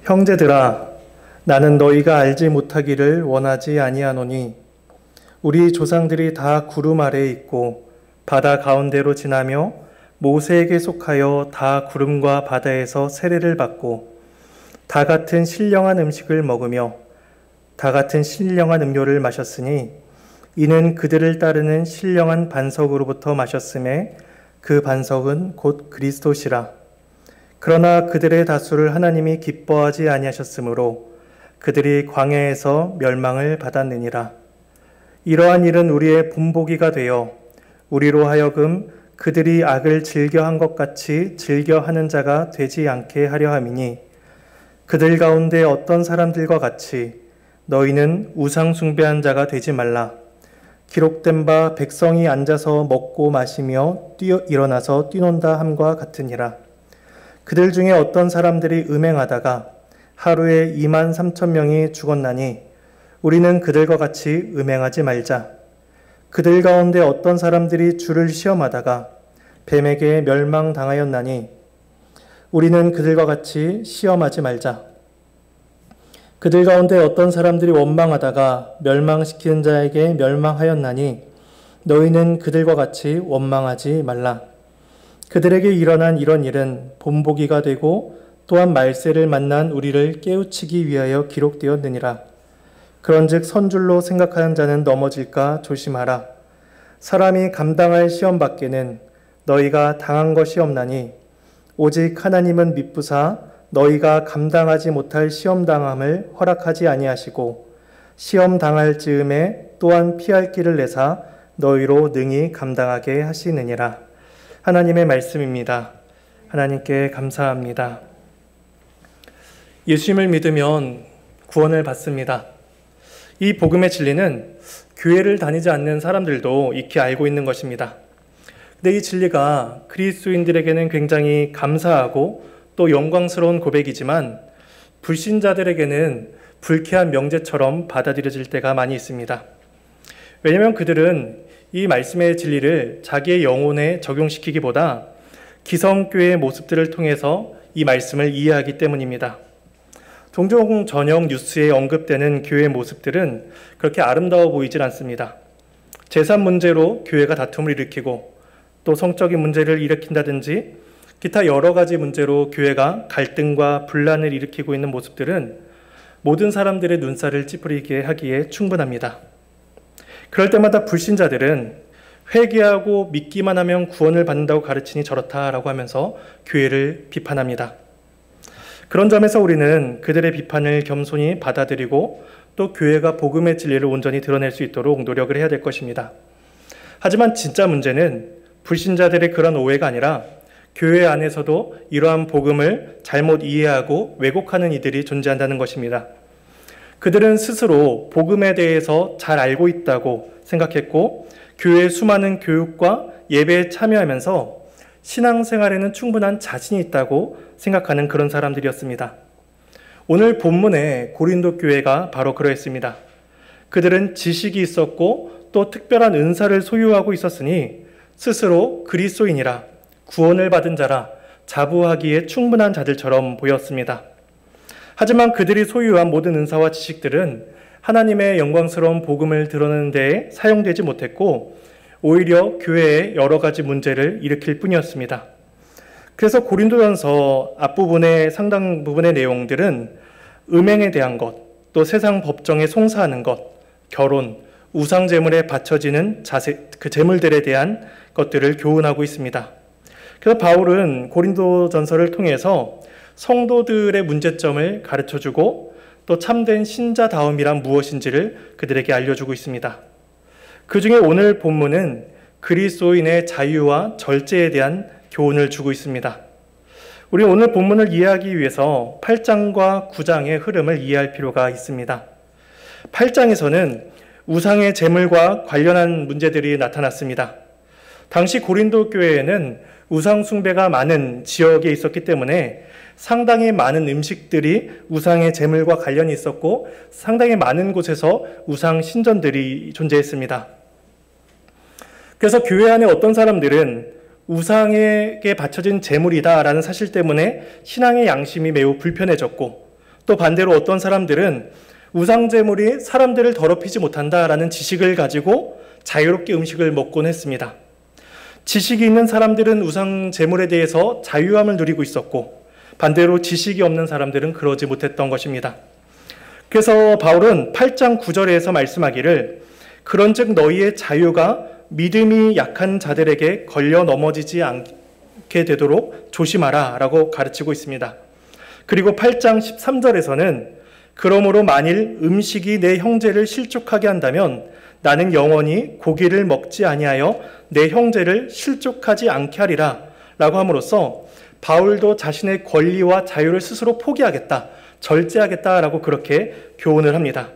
형제들아, 나는 너희가 알지 못하기를 원하지 아니하노니 우리 조상들이 다 구름 아래에 있고 바다 가운데로 지나며 모세에게 속하여 다 구름과 바다에서 세례를 받고 다 같은 신령한 음식을 먹으며 다 같은 신령한 음료를 마셨으니 이는 그들을 따르는 신령한 반석으로부터 마셨음에 그 반석은 곧 그리스도시라. 그러나 그들의 다수를 하나님이 기뻐하지 아니하셨으므로 그들이 광야에서 멸망을 받았느니라. 이러한 일은 우리의 본보기가 되어 우리로 하여금 그들이 악을 즐겨한 것 같이 즐겨하는 자가 되지 않게 하려 함이니 그들 가운데 어떤 사람들과 같이 너희는 우상 숭배한 자가 되지 말라. 기록된 바 백성이 앉아서 먹고 마시며 일어나서 뛰논다 함과 같으니라. 그들 중에 어떤 사람들이 음행하다가 하루에 23,000명이 죽었나니 우리는 그들과 같이 음행하지 말자. 그들 가운데 어떤 사람들이 주를 시험하다가 뱀에게 멸망당하였나니 우리는 그들과 같이 시험하지 말자. 그들 가운데 어떤 사람들이 원망하다가 멸망시키는 자에게 멸망하였나니 너희는 그들과 같이 원망하지 말라. 그들에게 일어난 이런 일은 본보기가 되고 또한 말세를 만난 우리를 깨우치기 위하여 기록되었느니라. 그런즉 선줄로 생각하는 자는 넘어질까 조심하라. 사람이 감당할 시험 밖에는 너희가 당한 것이 없나니 오직 하나님은 미쁘사 너희가 감당하지 못할 시험 당함을 허락하지 아니하시고 시험 당할 즈음에 또한 피할 길을 내사 너희로 능히 감당하게 하시느니라. 하나님의 말씀입니다. 하나님께 감사합니다. 예수님을 믿으면 구원을 받습니다. 이 복음의 진리는 교회를 다니지 않는 사람들도 익히 알고 있는 것입니다. 근데 이 진리가 그리스도인들에게는 굉장히 감사하고 또 영광스러운 고백이지만 불신자들에게는 불쾌한 명제처럼 받아들여질 때가 많이 있습니다. 왜냐하면 그들은 이 말씀의 진리를 자기의 영혼에 적용시키기보다 기성교회의 모습들을 통해서 이 말씀을 이해하기 때문입니다. 종종 저녁 뉴스에 언급되는 교회의 모습들은 그렇게 아름다워 보이질 않습니다. 재산 문제로 교회가 다툼을 일으키고 또 성적인 문제를 일으킨다든지 기타 여러 가지 문제로 교회가 갈등과 분란을 일으키고 있는 모습들은 모든 사람들의 눈살을 찌푸리게 하기에 충분합니다. 그럴 때마다 불신자들은 회개하고 믿기만 하면 구원을 받는다고 가르치니 저렇다라고 하면서 교회를 비판합니다. 그런 점에서 우리는 그들의 비판을 겸손히 받아들이고 또 교회가 복음의 진리를 온전히 드러낼 수 있도록 노력을 해야 될 것입니다. 하지만 진짜 문제는 불신자들의 그런 오해가 아니라 교회 안에서도 이러한 복음을 잘못 이해하고 왜곡하는 이들이 존재한다는 것입니다. 그들은 스스로 복음에 대해서 잘 알고 있다고 생각했고 교회의 수많은 교육과 예배에 참여하면서 신앙생활에는 충분한 자신이 있다고 생각하는 그런 사람들이었습니다. 오늘 본문의 고린도 교회가 바로 그러했습니다. 그들은 지식이 있었고 또 특별한 은사를 소유하고 있었으니 스스로 그리스도인이라 구원을 받은 자라 자부하기에 충분한 자들처럼 보였습니다. 하지만 그들이 소유한 모든 은사와 지식들은 하나님의 영광스러운 복음을 드러내는 데에 사용되지 못했고 오히려 교회에 여러 가지 문제를 일으킬 뿐이었습니다. 그래서 고린도전서 앞부분의 상당 부분의 내용들은 음행에 대한 것, 또 세상 법정에 송사하는 것, 결혼, 우상 제물에 바쳐지는 그 제물들에 대한 것들을 교훈하고 있습니다. 그래서 바울은 고린도전서를 통해서 성도들의 문제점을 가르쳐주고 또 참된 신자다움이란 무엇인지를 그들에게 알려주고 있습니다. 그 중에 오늘 본문은 그리스도인의 자유와 절제에 대한 교훈을 주고 있습니다. 우리 오늘 본문을 이해하기 위해서 8장과 9장의 흐름을 이해할 필요가 있습니다. 8장에서는 우상의 제물과 관련한 문제들이 나타났습니다. 당시 고린도 교회에는 우상 숭배가 많은 지역에 있었기 때문에 상당히 많은 음식들이 우상의 제물과 관련이 있었고 상당히 많은 곳에서 우상 신전들이 존재했습니다. 그래서 교회 안에 어떤 사람들은 우상에게 바쳐진 제물이다라는 사실 때문에 신앙의 양심이 매우 불편해졌고 또 반대로 어떤 사람들은 우상제물이 사람들을 더럽히지 못한다라는 지식을 가지고 자유롭게 음식을 먹곤 했습니다. 지식이 있는 사람들은 우상제물에 대해서 자유함을 누리고 있었고 반대로 지식이 없는 사람들은 그러지 못했던 것입니다. 그래서 바울은 8장 9절에서 말씀하기를 그런즉 너희의 자유가 믿음이 약한 자들에게 걸려 넘어지지 않게 되도록 조심하라 라고 가르치고 있습니다. 그리고 8장 13절에서는 그러므로 만일 음식이 내 형제를 실족하게 한다면 나는 영원히 고기를 먹지 아니하여 내 형제를 실족하지 않게 하리라 라고 함으로써 바울도 자신의 권리와 자유를 스스로 포기하겠다, 절제하겠다라고 그렇게 교훈을 합니다.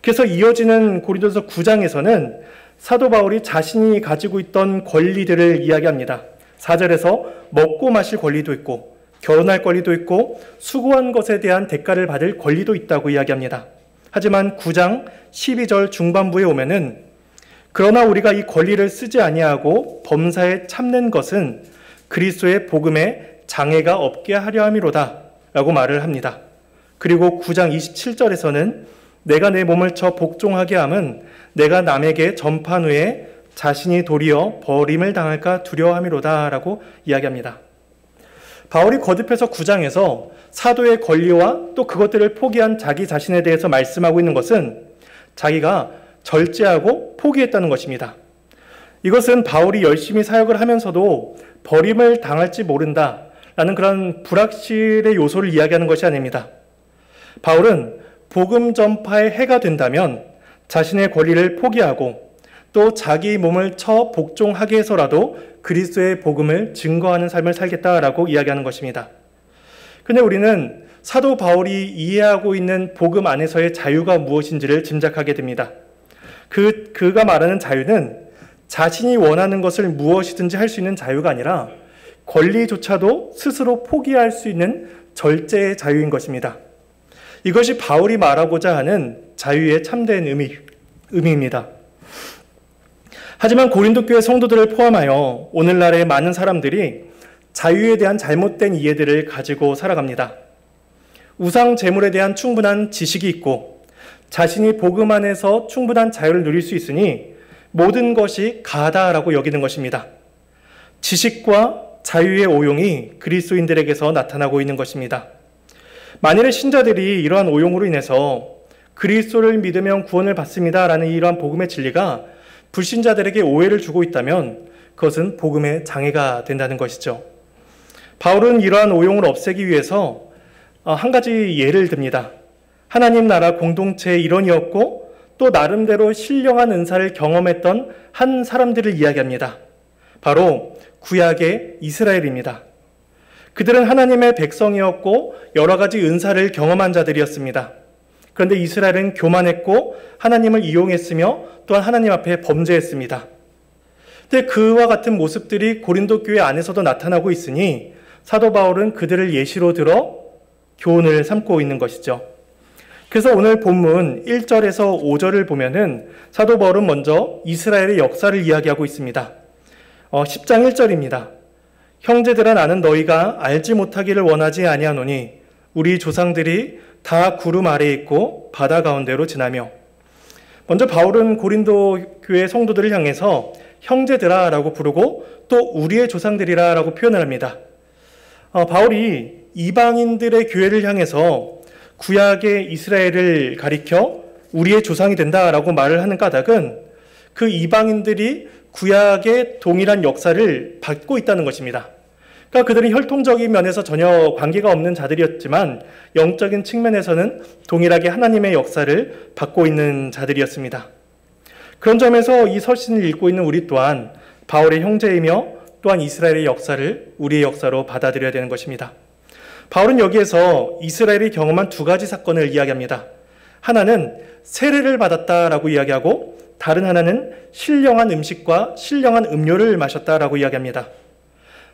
그래서 이어지는 고린도서 9장에서는 사도 바울이 자신이 가지고 있던 권리들을 이야기합니다. 4절에서 먹고 마실 권리도 있고 결혼할 권리도 있고 수고한 것에 대한 대가를 받을 권리도 있다고 이야기합니다. 하지만 9장 12절 중반부에 오면은 그러나 우리가 이 권리를 쓰지 아니하고 범사에 참는 것은 그리스도의 복음에 장애가 없게 하려 함이로다 라고 말을 합니다. 그리고 9장 27절에서는 내가 내 몸을 쳐 복종하게 함은 내가 남에게 전판 후에 자신이 도리어 버림을 당할까 두려워함이로다 라고 이야기합니다. 바울이 거듭해서 9장에서 사도의 권리와 또 그것들을 포기한 자기 자신에 대해서 말씀하고 있는 것은 자기가 절제하고 포기했다는 것입니다. 이것은 바울이 열심히 사역을 하면서도 버림을 당할지 모른다라는 그런 불확실의 요소를 이야기하는 것이 아닙니다. 바울은 복음 전파에 해가 된다면 자신의 권리를 포기하고 또 자기 몸을 쳐 복종하게 해서라도 그리스도의 복음을 증거하는 삶을 살겠다라고 이야기하는 것입니다. 그런데 우리는 사도 바울이 이해하고 있는 복음 안에서의 자유가 무엇인지를 짐작하게 됩니다. 그가 말하는 자유는 자신이 원하는 것을 무엇이든지 할 수 있는 자유가 아니라 권리조차도 스스로 포기할 수 있는 절제의 자유인 것입니다. 이것이 바울이 말하고자 하는 자유의 참된 의미입니다. 하지만 고린도 교회 성도들을 포함하여 오늘날의 많은 사람들이 자유에 대한 잘못된 이해들을 가지고 살아갑니다. 우상 제물에 대한 충분한 지식이 있고 자신이 복음 안에서 충분한 자유를 누릴 수 있으니 모든 것이 가하다라고 여기는 것입니다. 지식과 자유의 오용이 그리스도인들에게서 나타나고 있는 것입니다. 만일의 신자들이 이러한 오용으로 인해서 그리스도를 믿으면 구원을 받습니다라는 이러한 복음의 진리가 불신자들에게 오해를 주고 있다면 그것은 복음의 장애가 된다는 것이죠. 바울은 이러한 오용을 없애기 위해서 한 가지 예를 듭니다. 하나님 나라 공동체의 일원이었고 또 나름대로 신령한 은사를 경험했던 한 사람들을 이야기합니다. 바로 구약의 이스라엘입니다. 그들은 하나님의 백성이었고 여러 가지 은사를 경험한 자들이었습니다. 그런데 이스라엘은 교만했고 하나님을 이용했으며 또한 하나님 앞에 범죄했습니다. 근데 그와 같은 모습들이 고린도 교회 안에서도 나타나고 있으니 사도 바울은 그들을 예시로 들어 교훈을 삼고 있는 것이죠. 그래서 오늘 본문 1절에서 5절을 보면은 사도 바울은 먼저 이스라엘의 역사를 이야기하고 있습니다. 10장 1절입니다. 형제들아 나는 너희가 알지 못하기를 원하지 아니하노니 우리 조상들이 다 구름 아래에 있고 바다 가운데로 지나며. 먼저 바울은 고린도 교회 성도들을 향해서 형제들아 라고 부르고 또 우리의 조상들이라 라고 표현을 합니다. 바울이 이방인들의 교회를 향해서 구약의 이스라엘을 가리켜 우리의 조상이 된다라고 말을 하는 까닭은 그 이방인들이 구약의 동일한 역사를 받고 있다는 것입니다. 그러니까 그들은 혈통적인 면에서 전혀 관계가 없는 자들이었지만 영적인 측면에서는 동일하게 하나님의 역사를 받고 있는 자들이었습니다. 그런 점에서 이 서신을 읽고 있는 우리 또한 바울의 형제이며 또한 이스라엘의 역사를 우리의 역사로 받아들여야 되는 것입니다. 바울은 여기에서 이스라엘이 경험한 두 가지 사건을 이야기합니다. 하나는 세례를 받았다라고 이야기하고 다른 하나는 신령한 음식과 신령한 음료를 마셨다라고 이야기합니다.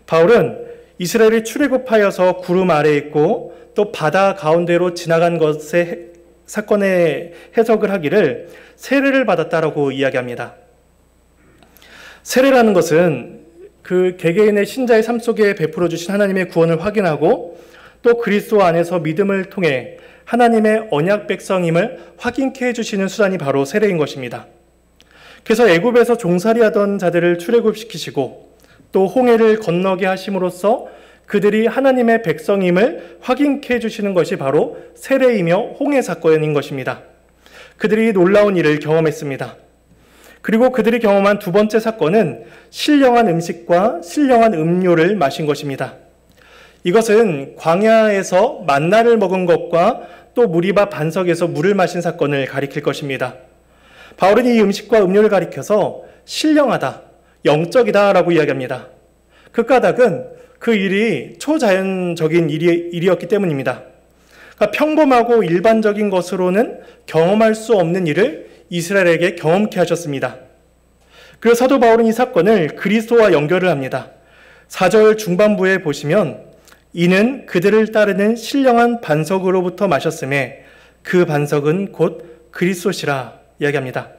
바울은 이스라엘이 출애굽하여서 구름 아래에 있고 또 바다 가운데로 지나간 것의 사건의 해석을 하기를 세례를 받았다라고 이야기합니다. 세례라는 것은 그 개개인의 신자의 삶 속에 베풀어 주신 하나님의 구원을 확인하고 또 그리스도 안에서 믿음을 통해 하나님의 언약 백성임을 확인케 해주시는 수단이 바로 세례인 것입니다. 그래서 애굽에서 종살이하던 자들을 출애굽시키시고 또 홍해를 건너게 하심으로써 그들이 하나님의 백성임을 확인케 해주시는 것이 바로 세례이며 홍해 사건인 것입니다. 그들이 놀라운 일을 경험했습니다. 그리고 그들이 경험한 두 번째 사건은 신령한 음식과 신령한 음료를 마신 것입니다. 이것은 광야에서 만나를 먹은 것과 또 무리바 반석에서 물을 마신 사건을 가리킬 것입니다. 바울은 이 음식과 음료를 가리켜서 신령하다, 영적이다 라고 이야기합니다. 그 까닭은 그 일이 초자연적인 일이었기 때문입니다. 그러니까 평범하고 일반적인 것으로는 경험할 수 없는 일을 이스라엘에게 경험케 하셨습니다. 그래서 사도 바울은 이 사건을 그리스도와 연결을 합니다. 4절 중반부에 보시면 이는 그들을 따르는 신령한 반석으로부터 마셨음에 그 반석은 곧 그리스도시라 이야기합니다.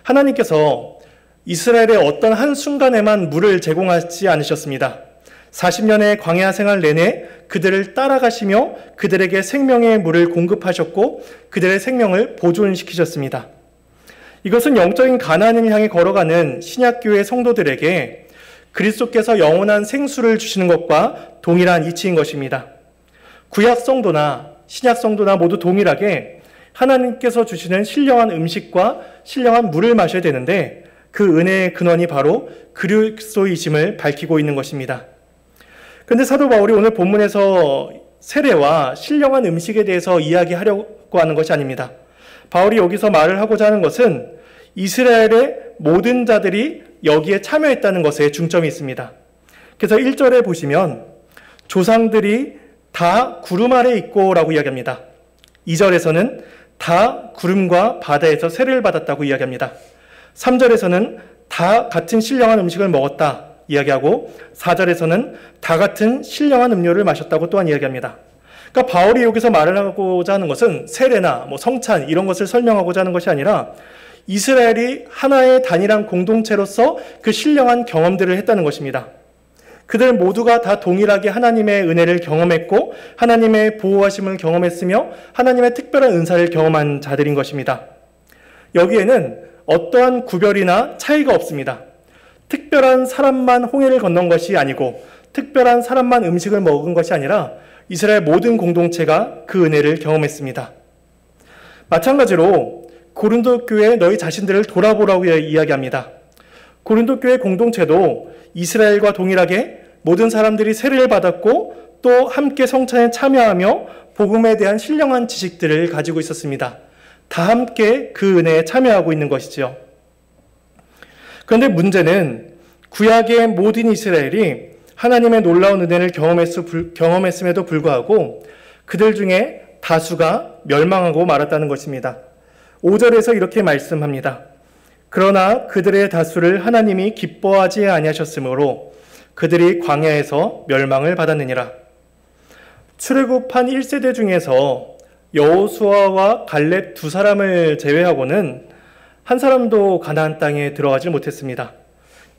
하나님께서 이스라엘의 어떤 한순간에만 물을 제공하지 않으셨습니다. 40년의 광야 생활 내내 그들을 따라가시며 그들에게 생명의 물을 공급하셨고 그들의 생명을 보존시키셨습니다. 이것은 영적인 가나안을 향해 걸어가는 신약교회 성도들에게 그리스도께서 영원한 생수를 주시는 것과 동일한 이치인 것입니다. 구약 성도나 신약 성도나 모두 동일하게 하나님께서 주시는 신령한 음식과 신령한 물을 마셔야 되는데 그 은혜의 근원이 바로 그리스도이심을 밝히고 있는 것입니다. 그런데 사도 바울이 오늘 본문에서 세례와 신령한 음식에 대해서 이야기하려고 하는 것이 아닙니다. 바울이 여기서 말을 하고자 하는 것은 이스라엘의 모든 자들이 여기에 참여했다는 것에 중점이 있습니다. 그래서 1절에 보시면 조상들이 다 구름 아래 있고 라고 이야기합니다. 2절에서는 다 구름과 바다에서 세례를 받았다고 이야기합니다. 3절에서는 다 같은 신령한 음식을 먹었다 이야기하고 4절에서는 다 같은 신령한 음료를 마셨다고 또한 이야기합니다. 그러니까 바울이 여기서 말을 하고자 하는 것은 세례나 성찬 이런 것을 설명하고자 하는 것이 아니라 이스라엘이 하나의 단일한 공동체로서 그 신령한 경험들을 했다는 것입니다. 그들 모두가 다 동일하게 하나님의 은혜를 경험했고 하나님의 보호하심을 경험했으며 하나님의 특별한 은사를 경험한 자들인 것입니다. 여기에는 어떠한 구별이나 차이가 없습니다. 특별한 사람만 홍해를 건넌 것이 아니고 특별한 사람만 음식을 먹은 것이 아니라 이스라엘 모든 공동체가 그 은혜를 경험했습니다. 마찬가지로 고린도 교회 너희 자신들을 돌아보라고 이야기합니다. 고린도 교회 공동체도 이스라엘과 동일하게 모든 사람들이 세례를 받았고 또 함께 성찬에 참여하며 복음에 대한 신령한 지식들을 가지고 있었습니다. 다 함께 그 은혜에 참여하고 있는 것이지요. 그런데 문제는 구약의 모든 이스라엘이 하나님의 놀라운 은혜를 경험했음에도 불구하고 그들 중에 다수가 멸망하고 말았다는 것입니다. 5절에서 이렇게 말씀합니다. 그러나 그들의 다수를 하나님이 기뻐하지 아니하셨으므로 그들이 광야에서 멸망을 받았느니라. 출애굽한 1세대 중에서 여호수아와 갈렙 두 사람을 제외하고는 한 사람도 가나안 땅에 들어가지 못했습니다.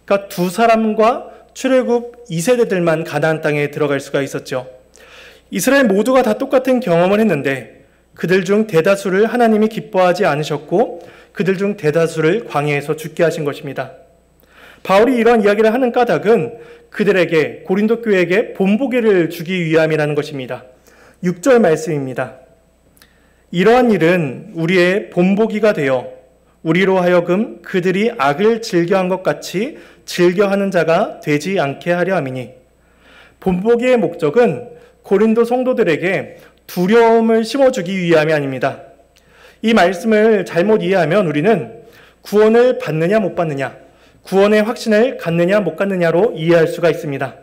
그러니까 두 사람과 출애굽 2세대들만 가나안 땅에 들어갈 수가 있었죠. 이스라엘 모두가 다 똑같은 경험을 했는데 그들 중 대다수를 하나님이 기뻐하지 않으셨고 그들 중 대다수를 광야에서 죽게 하신 것입니다. 바울이 이런 이야기를 하는 까닭은 그들에게 고린도 교회에게 본보기를 주기 위함이라는 것입니다. 6절 말씀입니다. 이러한 일은 우리의 본보기가 되어 우리로 하여금 그들이 악을 즐겨한 것 같이 즐겨하는 자가 되지 않게 하려 함이니 본보기의 목적은 고린도 성도들에게 두려움을 심어주기 위함이 아닙니다. 이 말씀을 잘못 이해하면 우리는 구원을 받느냐 못 받느냐, 구원의 확신을 갖느냐 못 갖느냐로 이해할 수가 있습니다.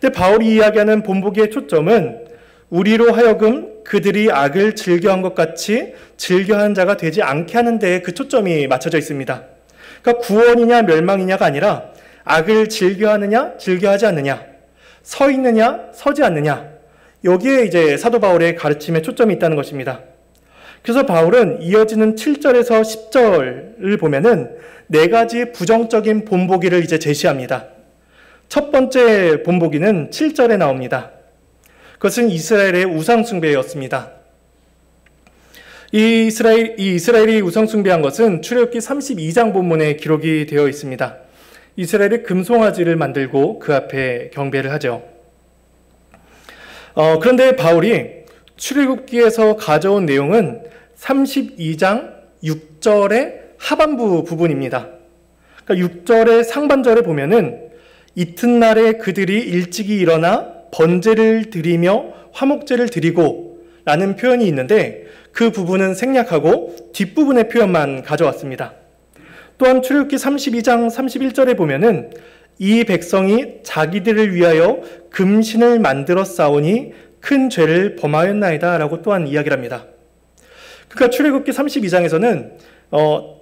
근데 바울이 이야기하는 본보기의 초점은 우리로 하여금 그들이 악을 즐겨한 것 같이 즐겨한 자가 되지 않게 하는 데에 그 초점이 맞춰져 있습니다. 그러니까 구원이냐 멸망이냐가 아니라 악을 즐겨하느냐 즐겨하지 않느냐, 서 있느냐 서지 않느냐, 여기에 이제 사도 바울의 가르침에 초점이 있다는 것입니다. 그래서 바울은 이어지는 7절에서 10절을 보면은 4가지 부정적인 본보기를 이제 제시합니다. 첫 번째 본보기는 7절에 나옵니다. 그것은 이스라엘의 우상숭배였습니다. 이 이스라엘이 우상숭배한 것은 출애굽기 32장 본문에 기록이 되어 있습니다. 이스라엘이 금송아지를 만들고 그 앞에 경배를 하죠. 그런데 바울이 출애굽기에서 가져온 내용은 32장 6절의 하반부 부분입니다. 그러니까 6절의 상반절에 보면은 이튿날에 그들이 일찍이 일어나 번제를 드리며 화목제를 드리고 라는 표현이 있는데 그 부분은 생략하고 뒷부분의 표현만 가져왔습니다. 또한 출애굽기 32장 31절에 보면은 이 백성이 자기들을 위하여 금신을 만들어 싸우니 큰 죄를 범하였나이다 라고 또한 이야기를 합니다. 그러니까 출애굽기 32장에서는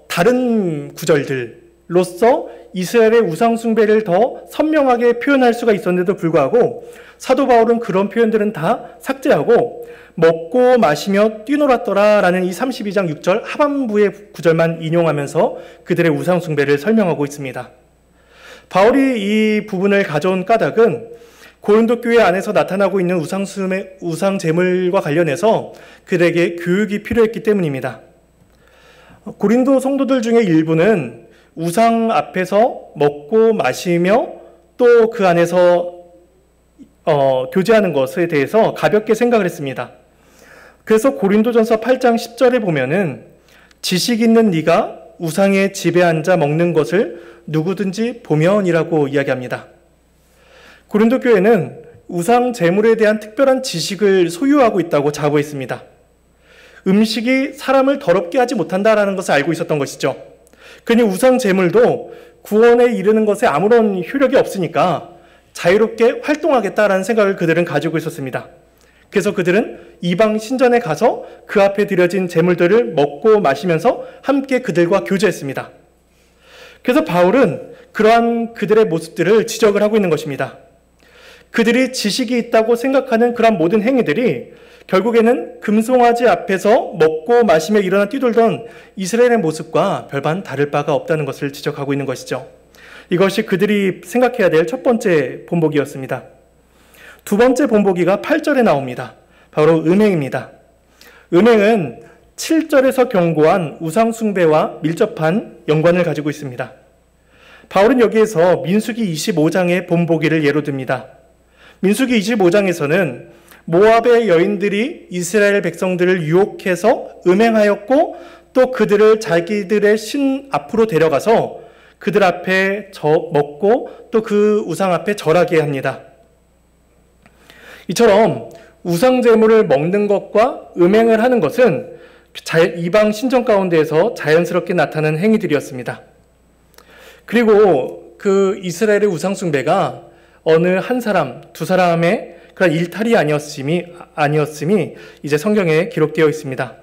다른 구절들로서 이스라엘의 우상숭배를 더 선명하게 표현할 수가 있었는데도 불구하고 사도 바울은 그런 표현들은 다 삭제하고 먹고 마시며 뛰놀았더라 라는 이 32장 6절 하반부의 구절만 인용하면서 그들의 우상숭배를 설명하고 있습니다. 바울이 이 부분을 가져온 까닭은 고린도 교회 안에서 나타나고 있는 우상제물과 관련해서 그들에게 교육이 필요했기 때문입니다. 고린도 성도들 중에 일부는 우상 앞에서 먹고 마시며 또 그 안에서 교제하는 것에 대해서 가볍게 생각을 했습니다. 그래서 고린도전서 8장 10절에 보면은 지식 있는 네가 우상의 집에 앉아 먹는 것을 누구든지 보면이라고 이야기합니다. 고린도 교회는 우상 제물에 대한 특별한 지식을 소유하고 있다고 자부했습니다. 음식이 사람을 더럽게 하지 못한다라는 것을 알고 있었던 것이죠. 그러니 우상 제물도 구원에 이르는 것에 아무런 효력이 없으니까 자유롭게 활동하겠다라는 생각을 그들은 가지고 있었습니다. 그래서 그들은 이방 신전에 가서 그 앞에 드려진 제물들을 먹고 마시면서 함께 그들과 교제했습니다. 그래서 바울은 그러한 그들의 모습들을 지적을 하고 있는 것입니다. 그들이 지식이 있다고 생각하는 그러한 모든 행위들이 결국에는 금송아지 앞에서 먹고 마시며 일어나 뛰돌던 이스라엘의 모습과 별반 다를 바가 없다는 것을 지적하고 있는 것이죠. 이것이 그들이 생각해야 될 첫 번째 본보기였습니다. 두 번째 본보기가 8절에 나옵니다. 바로 음행입니다. 음행은 7절에서 경고한 우상숭배와 밀접한 연관을 가지고 있습니다. 바울은 여기에서 민수기 25장의 본보기를 예로 듭니다. 민수기 25장에서는 모압의 여인들이 이스라엘 백성들을 유혹해서 음행하였고 또 그들을 자기들의 신 앞으로 데려가서 그들 앞에 먹고 또 그 우상 앞에 절하게 합니다. 이처럼 우상 제물을 먹는 것과 음행을 하는 것은 이방 신전 가운데에서 자연스럽게 나타나는 행위들이었습니다. 그리고 그 이스라엘의 우상 숭배가 어느 한 사람, 두 사람의 그런 일탈이 아니었음이 이제 성경에 기록되어 있습니다.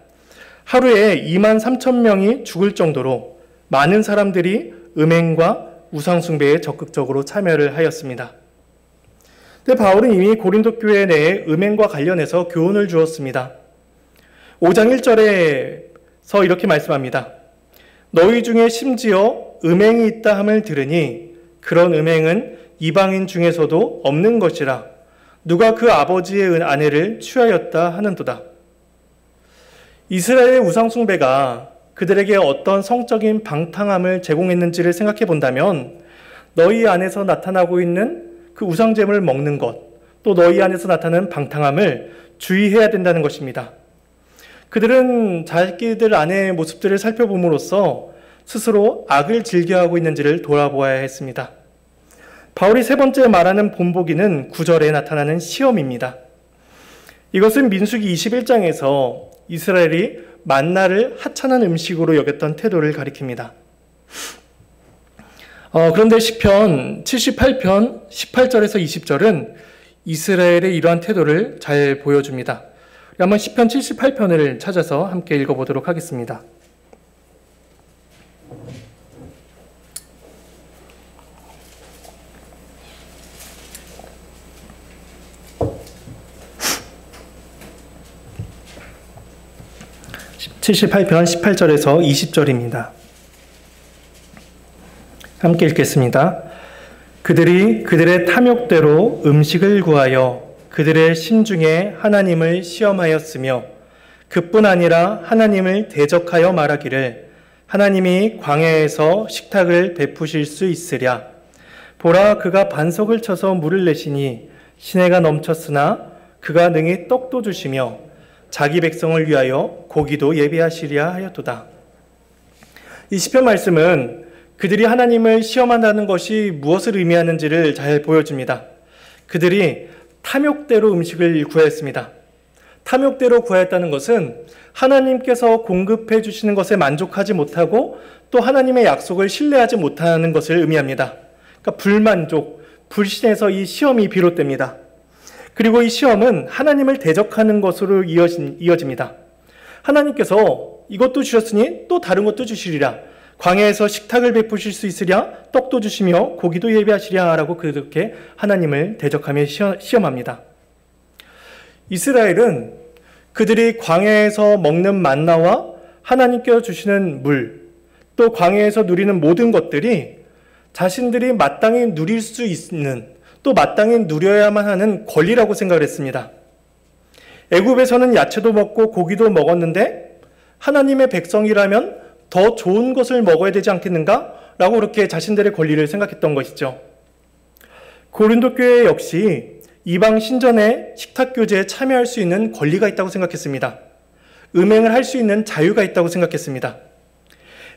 하루에 2만 3천 명이 죽을 정도로 많은 사람들이 음행과 우상 숭배에 적극적으로 참여를 하였습니다. 근데 바울은 이미 고린도 교회 내에 음행과 관련해서 교훈을 주었습니다. 5장 1절에서 이렇게 말씀합니다. 너희 중에 심지어 음행이 있다 함을 들으니 그런 음행은 이방인 중에서도 없는 것이라 누가 그 아버지의 아내를 취하였다 하는도다. 이스라엘의 우상숭배가 그들에게 어떤 성적인 방탕함을 제공했는지를 생각해 본다면 너희 안에서 나타나고 있는 그 우상제물을 먹는 것, 또 너희 안에서 나타나는 방탕함을 주의해야 된다는 것입니다. 그들은 자기들 안의 모습들을 살펴봄으로써 스스로 악을 즐겨하고 있는지를 돌아보아야 했습니다. 바울이 세 번째 말하는 본보기는 9절에 나타나는 시험입니다. 이것은 민수기 21장에서 이스라엘이 만나를 하찮은 음식으로 여겼던 태도를 가리킵니다. 그런데 시편 78편 18절에서 20절은 이스라엘의 이러한 태도를 잘 보여줍니다. 한번 시편 78편을 찾아서 함께 읽어보도록 하겠습니다. (78편) 18절에서 20절입니다. 함께 읽겠습니다. 그들이 그들의 탐욕대로 음식을 구하여 그들의 심중에 하나님을 시험하였으며 그뿐 아니라 하나님을 대적하여 말하기를 하나님이 광야에서 식탁을 베푸실 수 있으랴. 보라, 그가 반석을 쳐서 물을 내시니 시내가 넘쳤으나 그가 능히 떡도 주시며 자기 백성을 위하여 고기도 예비하시랴 하였도다. 이 시편 말씀은 그들이 하나님을 시험한다는 것이 무엇을 의미하는지를 잘 보여줍니다. 그들이 탐욕대로 음식을 구하였습니다. 탐욕대로 구하였다는 것은 하나님께서 공급해 주시는 것에 만족하지 못하고 또 하나님의 약속을 신뢰하지 못하는 것을 의미합니다. 그러니까 불만족, 불신에서 이 시험이 비롯됩니다. 그리고 이 시험은 하나님을 대적하는 것으로 이어집니다. 하나님께서 이것도 주셨으니 또 다른 것도 주시리라. 광야에서 식탁을 베푸실 수 있으랴. 떡도 주시며 고기도 예비하시랴. 라고 그렇게 하나님을 대적하며 시험합니다. 이스라엘은 그들이 광야에서 먹는 만나와 하나님께서 주시는 물, 또 광야에서 누리는 모든 것들이 자신들이 마땅히 누릴 수 있는, 또 마땅히 누려야만 하는 권리라고 생각을 했습니다. 애굽에서는 야채도 먹고 고기도 먹었는데 하나님의 백성이라면 더 좋은 것을 먹어야 되지 않겠는가? 라고 그렇게 자신들의 권리를 생각했던 것이죠. 고린도 교회 역시 이방 신전의 식탁 교제에 참여할 수 있는 권리가 있다고 생각했습니다. 음행을 할 수 있는 자유가 있다고 생각했습니다.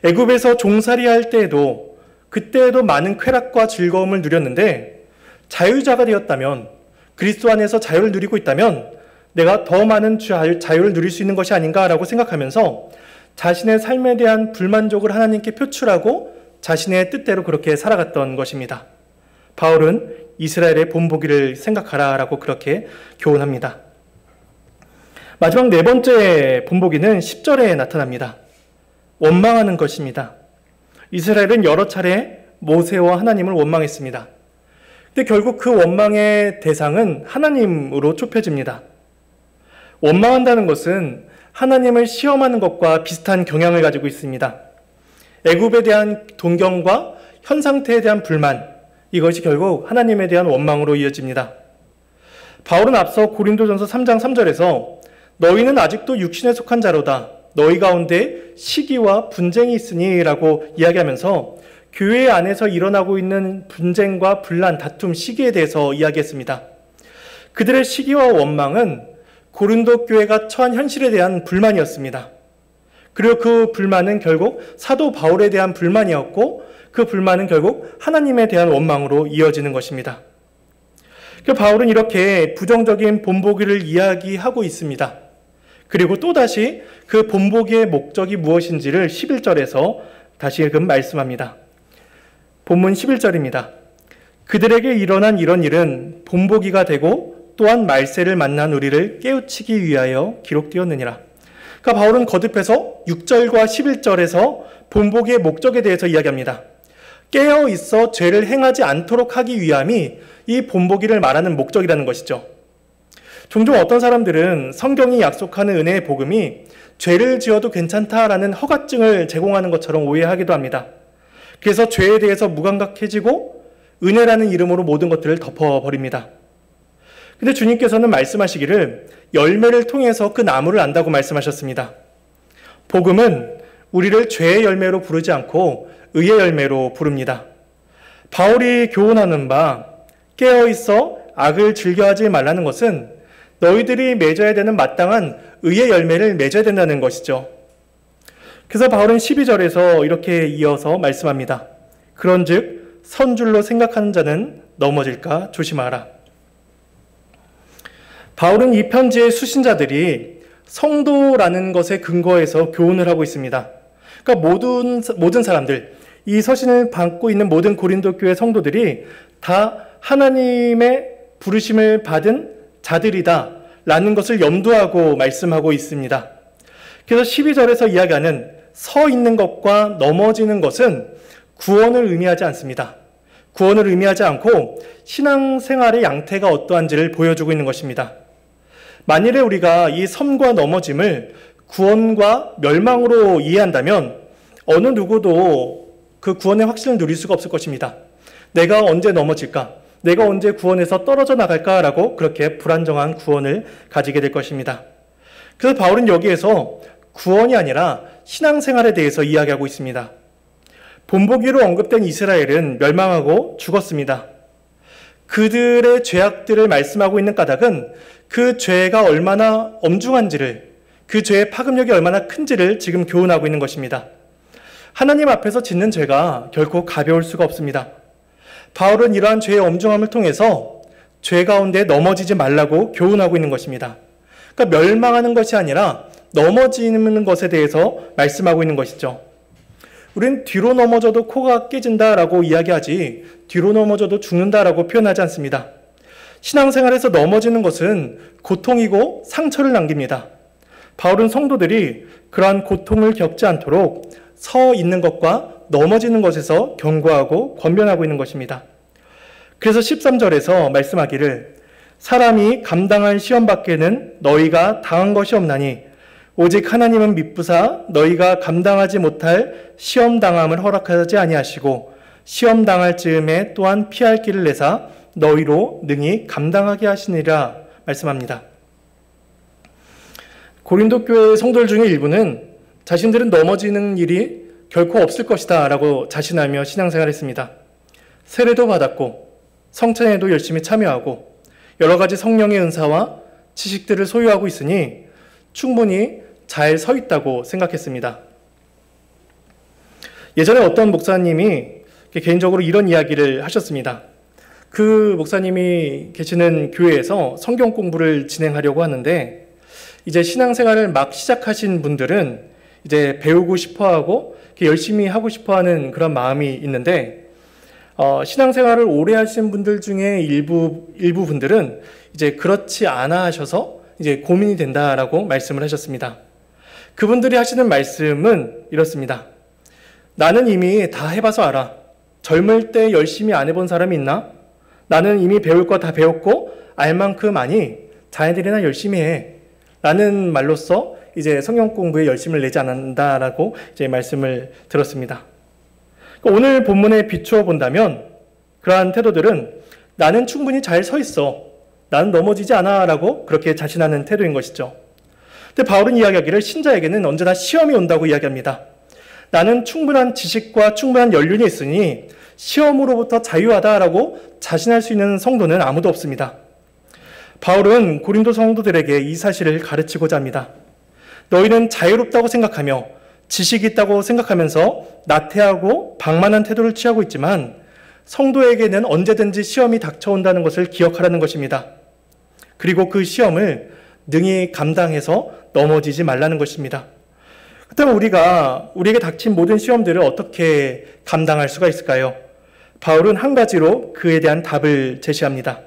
애굽에서 종살이 할 때에도 그때에도 많은 쾌락과 즐거움을 누렸는데 자유자가 되었다면, 그리스도 안에서 자유를 누리고 있다면 내가 더 많은 자유를 누릴 수 있는 것이 아닌가라고 생각하면서 자신의 삶에 대한 불만족을 하나님께 표출하고 자신의 뜻대로 그렇게 살아갔던 것입니다. 바울은 이스라엘의 본보기를 생각하라라고 그렇게 교훈합니다. 마지막 네 번째 본보기는 10절에 나타납니다. 원망하는 것입니다. 이스라엘은 여러 차례 모세와 하나님을 원망했습니다. 근데 결국 그 원망의 대상은 하나님으로 좁혀집니다. 원망한다는 것은 하나님을 시험하는 것과 비슷한 경향을 가지고 있습니다. 애굽에 대한 동경과 현 상태에 대한 불만, 이것이 결국 하나님에 대한 원망으로 이어집니다. 바울은 앞서 고린도전서 3장 3절에서 너희는 아직도 육신에 속한 자로다. 너희 가운데 시기와 분쟁이 있으니 라고 이야기하면서 교회 안에서 일어나고 있는 분쟁과 분란, 다툼, 시기에 대해서 이야기했습니다. 그들의 시기와 원망은 고린도 교회가 처한 현실에 대한 불만이었습니다. 그리고 그 불만은 결국 사도 바울에 대한 불만이었고 그 불만은 결국 하나님에 대한 원망으로 이어지는 것입니다. 바울은 이렇게 부정적인 본보기를 이야기하고 있습니다. 그리고 또다시 그 본보기의 목적이 무엇인지를 11절에서 다시금 말씀합니다. 본문 11절입니다. 그들에게 일어난 이런 일은 본보기가 되고 또한 말세를 만난 우리를 깨우치기 위하여 기록되었느니라. 그러니까 바울은 거듭해서 6절과 11절에서 본보기의 목적에 대해서 이야기합니다. 깨어 있어 죄를 행하지 않도록 하기 위함이 이 본보기를 말하는 목적이라는 것이죠. 종종 어떤 사람들은 성경이 약속하는 은혜의 복음이 죄를 지어도 괜찮다라는 허가증을 제공하는 것처럼 오해하기도 합니다. 그래서 죄에 대해서 무감각해지고 은혜라는 이름으로 모든 것들을 덮어버립니다. 근데 주님께서는 말씀하시기를 열매를 통해서 그 나무를 안다고 말씀하셨습니다. 복음은 우리를 죄의 열매로 부르지 않고 의의 열매로 부릅니다. 바울이 교훈하는 바 깨어있어 악을 즐겨하지 말라는 것은 너희들이 맺어야 되는 마땅한 의의 열매를 맺어야 된다는 것이죠. 그래서 바울은 12절에서 이렇게 이어서 말씀합니다. 그런즉 선줄로 생각하는 자는 넘어질까 조심하라. 바울은 이 편지의 수신자들이 성도라는 것에 근거해서 교훈을 하고 있습니다. 그러니까 모든 사람들, 이 서신을 받고 있는 모든 고린도 교회 성도들이 다 하나님의 부르심을 받은 자들이다 라는 것을 염두하고 말씀하고 있습니다. 그래서 12절에서 이야기하는 서 있는 것과 넘어지는 것은 구원을 의미하지 않습니다. 구원을 의미하지 않고 신앙생활의 양태가 어떠한지를 보여주고 있는 것입니다. 만일에 우리가 이 섬과 넘어짐을 구원과 멸망으로 이해한다면 어느 누구도 그 구원의 확신을 누릴 수가 없을 것입니다. 내가 언제 넘어질까? 내가 언제 구원에서 떨어져 나갈까라고 그렇게 불안정한 구원을 가지게 될 것입니다. 그래서 바울은 여기에서 구원이 아니라 신앙생활에 대해서 이야기하고 있습니다. 본보기로 언급된 이스라엘은 멸망하고 죽었습니다. 그들의 죄악들을 말씀하고 있는 까닭은 그 죄가 얼마나 엄중한지를, 그 죄의 파급력이 얼마나 큰지를 지금 교훈하고 있는 것입니다. 하나님 앞에서 짓는 죄가 결코 가벼울 수가 없습니다. 바울은 이러한 죄의 엄중함을 통해서 죄 가운데 넘어지지 말라고 교훈하고 있는 것입니다. 그러니까 멸망하는 것이 아니라 넘어지는 것에 대해서 말씀하고 있는 것이죠. 우리는 뒤로 넘어져도 코가 깨진다라고 이야기하지 뒤로 넘어져도 죽는다라고 표현하지 않습니다. 신앙생활에서 넘어지는 것은 고통이고 상처를 남깁니다. 바울은 성도들이 그러한 고통을 겪지 않도록 서 있는 것과 넘어지는 것에서 경고하고 권면하고 있는 것입니다. 그래서 13절에서 말씀하기를 사람이 감당할 시험 밖에는 너희가 당한 것이 없나니 오직 하나님은 미쁘사 너희가 감당하지 못할 시험 당함을 허락하지 아니하시고 시험 당할 즈음에 또한 피할 길을 내사 너희로 능히 감당하게 하시니라 말씀합니다. 고린도 교회 성도들 중에 일부는 자신들은 넘어지는 일이 결코 없을 것이다 라고 자신하며 신앙생활했습니다. 세례도 받았고 성찬에도 열심히 참여하고 여러 가지 성령의 은사와 지식들을 소유하고 있으니 충분히 잘 서 있다고 생각했습니다. 예전에 어떤 목사님이 개인적으로 이런 이야기를 하셨습니다. 그 목사님이 계시는 교회에서 성경 공부를 진행하려고 하는데 이제 신앙생활을 막 시작하신 분들은 이제 배우고 싶어하고 열심히 하고 싶어하는 그런 마음이 있는데 신앙생활을 오래 하신 분들 중에 일부 분들은 이제 그렇지 않아 하셔서 이제 고민이 된다라고 말씀을 하셨습니다. 그분들이 하시는 말씀은 이렇습니다. 나는 이미 다 해봐서 알아. 젊을 때 열심히 안 해본 사람이 있나? 나는 이미 배울 거 다 배웠고 알 만큼 아니. 자네들이나 열심히 해. 라는 말로써 이제 성경 공부에 열심을 내지 않는다라고 이제 말씀을 들었습니다. 오늘 본문에 비추어 본다면 그러한 태도들은 나는 충분히 잘 서 있어. 나는 넘어지지 않아. 라고 그렇게 자신하는 태도인 것이죠. 근데 바울은 이야기하기를 신자에게는 언제나 시험이 온다고 이야기합니다. 나는 충분한 지식과 충분한 연륜이 있으니 시험으로부터 자유하다라고 자신할 수 있는 성도는 아무도 없습니다. 바울은 고린도 성도들에게 이 사실을 가르치고자 합니다. 너희는 자유롭다고 생각하며 지식이 있다고 생각하면서 나태하고 방만한 태도를 취하고 있지만 성도에게는 언제든지 시험이 닥쳐온다는 것을 기억하라는 것입니다. 그리고 그 시험을 능히 감당해서 넘어지지 말라는 것입니다. 그렇다면 우리에게 닥친 모든 시험들을 어떻게 감당할 수가 있을까요? 바울은 한 가지로 그에 대한 답을 제시합니다.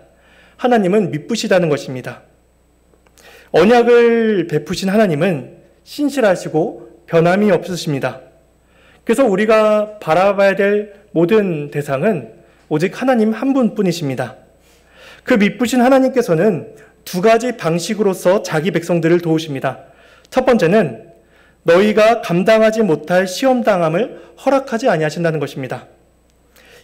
하나님은 미쁘시다는 것입니다. 언약을 베푸신 하나님은 신실하시고 변함이 없으십니다. 그래서 우리가 바라봐야 될 모든 대상은 오직 하나님 한 분뿐이십니다. 그 미쁘신 하나님께서는 두 가지 방식으로서 자기 백성들을 도우십니다. 첫 번째는 너희가 감당하지 못할 시험당함을 허락하지 아니하신다는 것입니다.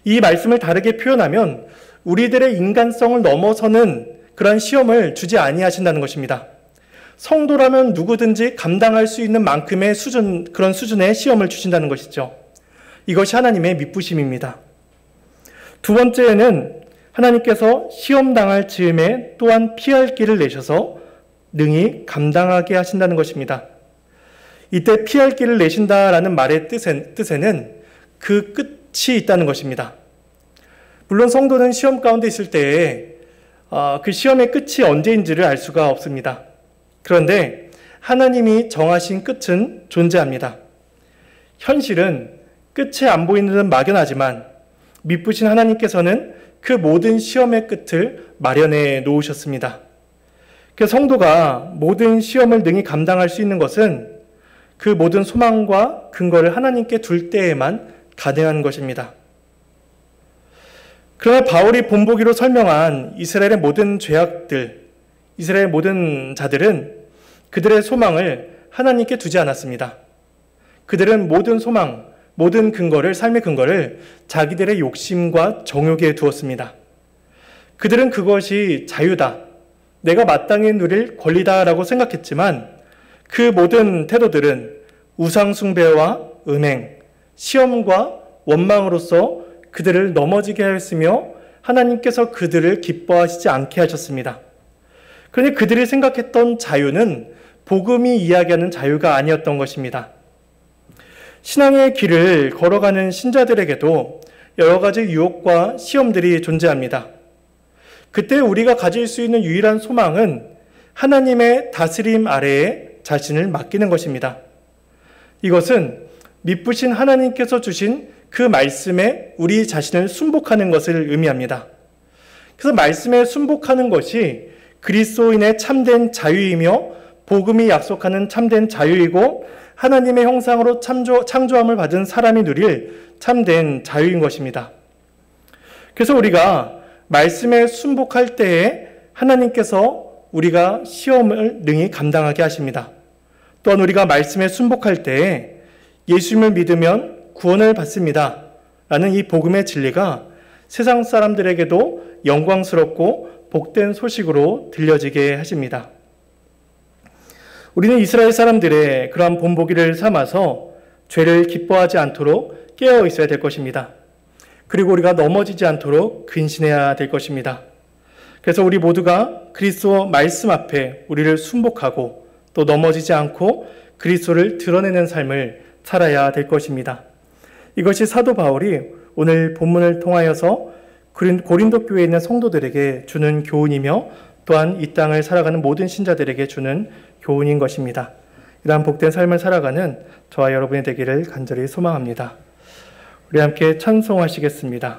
이 말씀을 다르게 표현하면 우리들의 인간성을 넘어서는 그런 시험을 주지 아니하신다는 것입니다. 성도라면 누구든지 감당할 수 있는 만큼의 그런 수준의 시험을 주신다는 것이죠. 이것이 하나님의 미쁘심입니다. 두 번째는 하나님께서 시험당할 즈음에 또한 피할 길을 내셔서 능히 감당하게 하신다는 것입니다. 이때 피할 길을 내신다라는 말의 뜻에는 그 끝이 있다는 것입니다. 물론 성도는 시험 가운데 있을 때에 그 시험의 끝이 언제인지를 알 수가 없습니다. 그런데 하나님이 정하신 끝은 존재합니다. 현실은 끝이 안 보이는 듯 막연하지만 미쁘신 하나님께서는 그 모든 시험의 끝을 마련해 놓으셨습니다. 그 성도가 모든 시험을 능히 감당할 수 있는 것은 그 모든 소망과 근거를 하나님께 둘 때에만 가능한 것입니다. 그러나 바울이 본보기로 설명한 이스라엘의 모든 죄악들, 이스라엘의 모든 자들은 그들의 소망을 하나님께 두지 않았습니다. 그들은 모든 소망, 모든 근거를, 삶의 근거를 자기들의 욕심과 정욕에 두었습니다. 그들은 그것이 자유다, 내가 마땅히 누릴 권리다라고 생각했지만 그 모든 태도들은 우상 숭배와 음행, 시험과 원망으로써 그들을 넘어지게 하였으며 하나님께서 그들을 기뻐하시지 않게 하셨습니다. 그러니 그들이 생각했던 자유는 복음이 이야기하는 자유가 아니었던 것입니다. 신앙의 길을 걸어가는 신자들에게도 여러 가지 유혹과 시험들이 존재합니다. 그때 우리가 가질 수 있는 유일한 소망은 하나님의 다스림 아래에 자신을 맡기는 것입니다. 이것은 미쁘신 하나님께서 주신 그 말씀에 우리 자신을 순복하는 것을 의미합니다. 그래서 말씀에 순복하는 것이 그리스도인의 참된 자유이며 복음이 약속하는 참된 자유이고 하나님의 형상으로 창조함을 받은 사람이 누릴 참된 자유인 것입니다. 그래서 우리가 말씀에 순복할 때에 하나님께서 우리가 시험을 능히 감당하게 하십니다. 또한 우리가 말씀에 순복할 때에 예수님을 믿으면 구원을 받습니다 라는 이 복음의 진리가 세상 사람들에게도 영광스럽고 복된 소식으로 들려지게 하십니다. 우리는 이스라엘 사람들의 그러한 본보기를 삼아서 죄를 기뻐하지 않도록 깨어 있어야 될 것입니다. 그리고 우리가 넘어지지 않도록 근신해야 될 것입니다. 그래서 우리 모두가 그리스도 말씀 앞에 우리를 순복하고 또 넘어지지 않고 그리스도를 드러내는 삶을 살아야 될 것입니다. 이것이 사도 바울이 오늘 본문을 통하여서 고린도 교회에 있는 성도들에게 주는 교훈이며 또한 이 땅을 살아가는 모든 신자들에게 주는 교훈인 것입니다. 이러한 복된 삶을 살아가는 저와 여러분이 되기를 간절히 소망합니다. 우리 함께 찬송하시겠습니다.